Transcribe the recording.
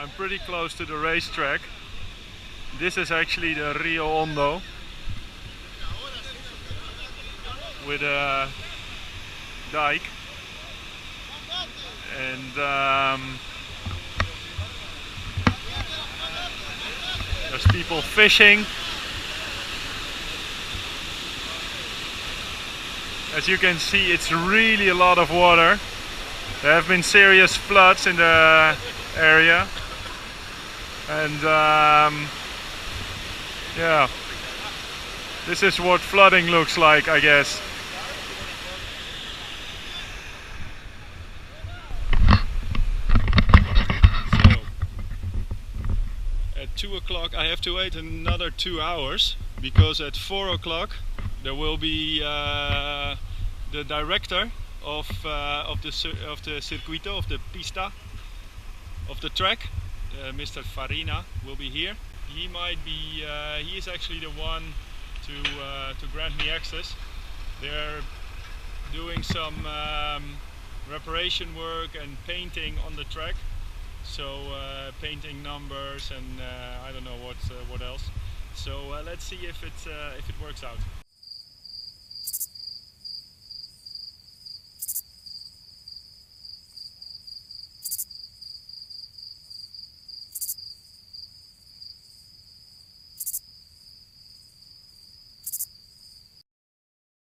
I'm pretty close to the racetrack. This is actually the Rio Hondo with a dike, and there's people fishing. As you can see, it's really a lot of water. There have been serious floods in the area, and yeah, this is what flooding looks like, I guess. So at 2 o'clock I have to wait another 2 hours, because at 4 o'clock there will be the director of the circuito, of the pista, of the track, Mr. Farina, will be here. He might be, he is actually the one to grant me access. They're doing some reparation work and painting on the track, so painting numbers and I don't know what else. So let's see if it works out.